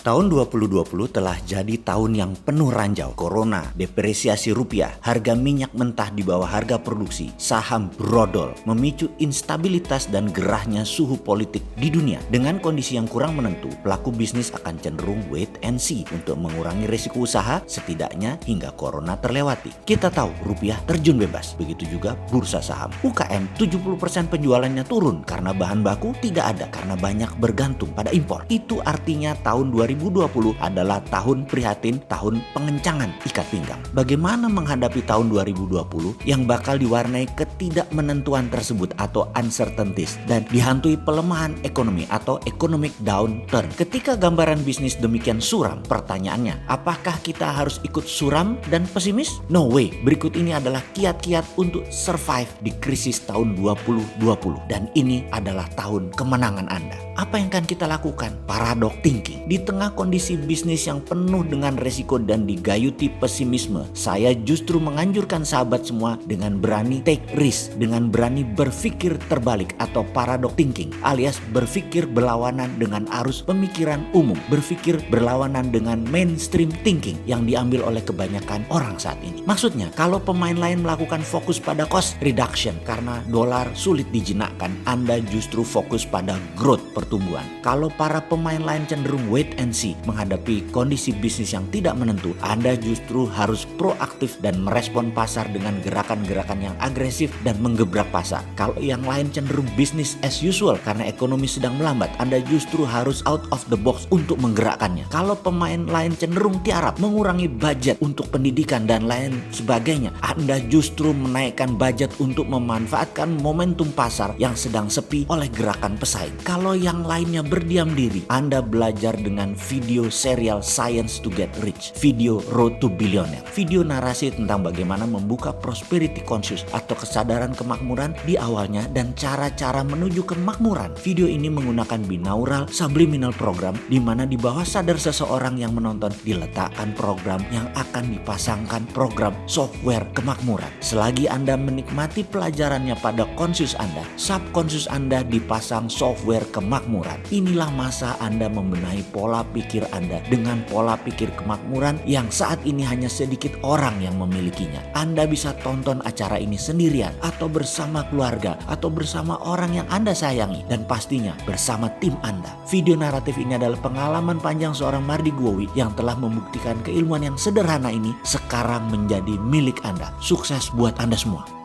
Tahun 2020 telah jadi tahun yang penuh ranjau. Corona, depresiasi rupiah, harga minyak mentah di bawah harga produksi, saham brodol, memicu instabilitas dan gerahnya suhu politik di dunia. Dengan kondisi yang kurang menentu, pelaku bisnis akan cenderung wait and see untuk mengurangi risiko usaha setidaknya hingga corona terlewati. Kita tahu rupiah terjun bebas, begitu juga bursa saham. UKM 70% penjualannya turun karena bahan baku tidak ada karena banyak bergantung pada impor. Itu artinya tahun 2020 adalah tahun prihatin, tahun pengencangan ikat pinggang. Bagaimana menghadapi tahun 2020 yang bakal diwarnai ketidakmenentuan tersebut atau uncertainties dan dihantui pelemahan ekonomi atau economic downturn? Ketika gambaran bisnis demikian suram, pertanyaannya, apakah kita harus ikut suram dan pesimis? No way. Berikut ini adalah kiat-kiat untuk survive di krisis tahun 2020 dan ini adalah tahun kemenangan Anda. Apa yang akan kita lakukan? Paradox thinking. Di tengah kondisi bisnis yang penuh dengan resiko dan digayuti pesimisme, saya justru menganjurkan sahabat semua dengan berani take risk, dengan berani berpikir terbalik atau paradox thinking, alias berpikir berlawanan dengan arus pemikiran umum, berpikir berlawanan dengan mainstream thinking yang diambil oleh kebanyakan orang saat ini. Maksudnya, kalau pemain lain melakukan fokus pada cost reduction karena dolar sulit dijinakkan, Anda justru fokus pada growth, pertumbuhan. Kalau para pemain lain cenderung wait and see menghadapi kondisi bisnis yang tidak menentu, Anda justru harus proaktif dan merespon pasar dengan gerakan-gerakan yang agresif dan menggebrak pasar. Kalau yang lain cenderung business as usual karena ekonomi sedang melambat, Anda justru harus out of the box untuk menggerakkannya. Kalau pemain lain cenderung tiarap, mengurangi budget untuk pendidikan dan lain sebagainya, Anda justru menaikkan budget untuk memanfaatkan momentum pasar yang sedang sepi oleh gerakan pesaing. Kalau yang lainnya berdiam diri, Anda belajar dengan video serial Science to Get Rich, video Road to Billionaire, video narasi tentang bagaimana membuka prosperity conscious atau kesadaran kemakmuran di awalnya dan cara-cara menuju kemakmuran. Video ini menggunakan binaural subliminal program di mana di bawah sadar seseorang yang menonton diletakkan program yang akan dipasangkan program software kemakmuran. Selagi Anda menikmati pelajarannya pada conscious Anda, subconscious Anda dipasang software kemakmuran. Inilah masa Anda membenahi pola pikir Anda dengan pola pikir kemakmuran yang saat ini hanya sedikit orang yang memilikinya. Anda bisa tonton acara ini sendirian atau bersama keluarga atau bersama orang yang Anda sayangi dan pastinya bersama tim Anda. Video naratif ini adalah pengalaman panjang seorang Mardi Gwowi yang telah membuktikan keilmuan yang sederhana ini sekarang menjadi milik Anda. Sukses buat Anda semua.